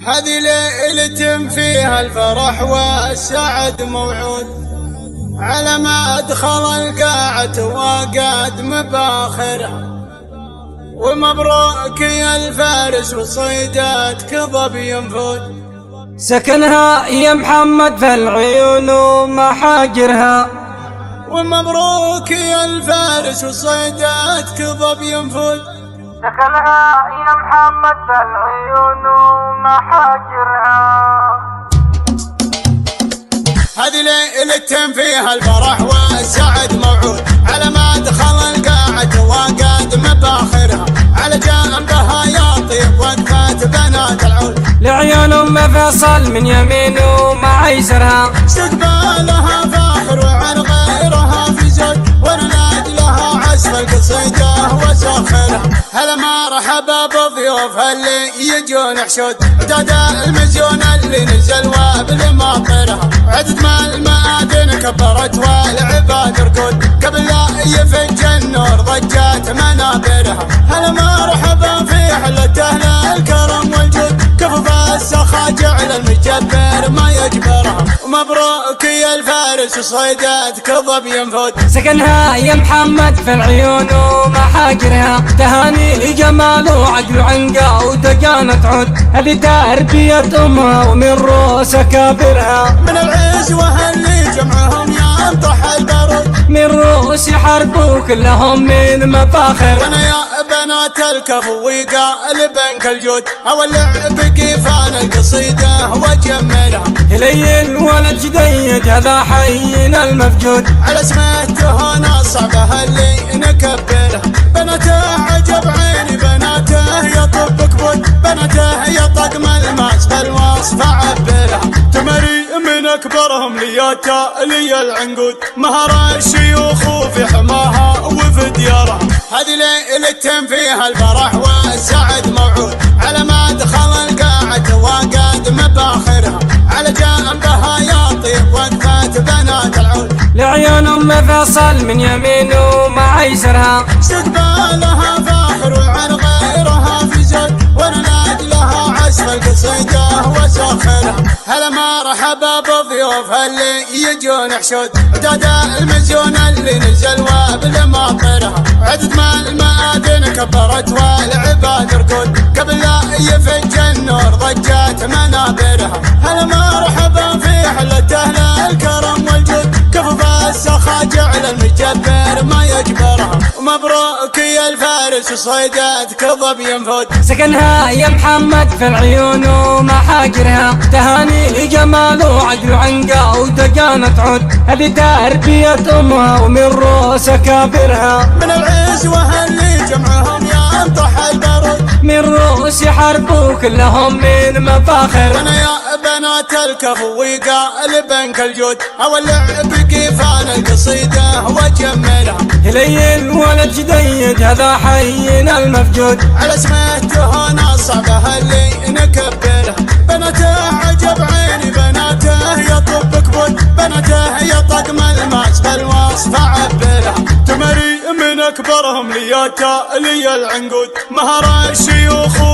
هذه ليلة فيها الفرح والسعد موعود، على ما أدخل القاعة وقعد مباخرها. ومبروك يا الفارس وصيداتك ظبي ينفود، سكنها يا محمد في العيون ومحاجرها. ومبروك يا الفارس وصيداتك ظبي ينفود، سكنها يا محمد في العيون ومحاجرها. هذه ليلة فيها الفرح والسعد موعود، على ما دخل القاعة وقعد مباخرها. على جنبها يا طيب وقفات بنات العود، لعيون ام فيصل من يمين ومعيسرها. استقبالها فاخر وعن غيرها في زود، وننادي لها عزف القصيدة وسخرها. هلا مرحبا بضيوف اللي يجون حشود، عداد المزيون اللي نزل وابل ماطرها. عدد ما المآذن كبرت والعباد ركود، قبل لا يفج النور ضجات منابرها. هلا مرحبا في حلة اهل الكرم والجود، كفف السخا جعل المجبر ما يجبرها. ومبروك يا الفارس وصيداتك ظبي ينفود، سكنها يا محمد في العيون ومحاجرها. تهاني جمال وعقل وعنقا ودقانة عود، هذه تربية امها ومن روس كابرها. من العزوة اللي جمعهم ينطح البارود، من روس يحاربوا كلهم من مفاخر. وانا يا بنات الكفو وقالبنك الجود، اولع بقيفان القصيدة وجملها. الي الولد جديد هذا حينا المفجود، على اسمه تهانى صعبه اللي نكبرها. بناته عجب عيني بناته يطب كبود، بناته يطقم الماس بالوصف عبرها. تمري من اكبرهم لياتا لي العنقود، مهر الشيوخ وفي حماها وفي ديارها. هذه ليلة فيها الفرح والسعد موعود، على ما دخل القاعة وقعد مباخرها. على جنبها يا طيب وقفات بنات العود، لعيون ام فيصل من يمين ومعيسرها. استقبالها فاخر وعن غيرها في زود، وننادي لها عزف القصيدة وسخرها. هلا مرحبا بضيوف اللي يجون حشود، عداد المزيون اللي نزل وابل ماطرها. عدد ما المآذن كبرت والعباد ركود، قبل لا يفج النور ضجات منابرها. هلا مرحبا في حلة اهل الكرم والجود، كفف السخا جعل المجبر ما يجبرها. ومبروك يا الفارس وصيداتك ظبي ينفود، سكنها يا محمد في العيون ومحاجرها. تهاني جمال وعقل وعنقا ودقانة عود، هذه تربية امها ومن روس كابرها. من العزوة اللي جمعهم ينطح البارود، من روس يحاربوا كلهم من مفاخر. وانا يا بنات الكفو وقالبنك الجود، اولع بقيفان القصيدة وجملها. الي الولد جديد هذا حينا المفجود، على اسمه تهانى صعبه اللي نكبرها. بناته عجب عيني بناته يطب كبود، بناته يطقم الماس بالوصف عبرها. تمري من اكبرهم لياتا لي العنقود، مهر الشيوخ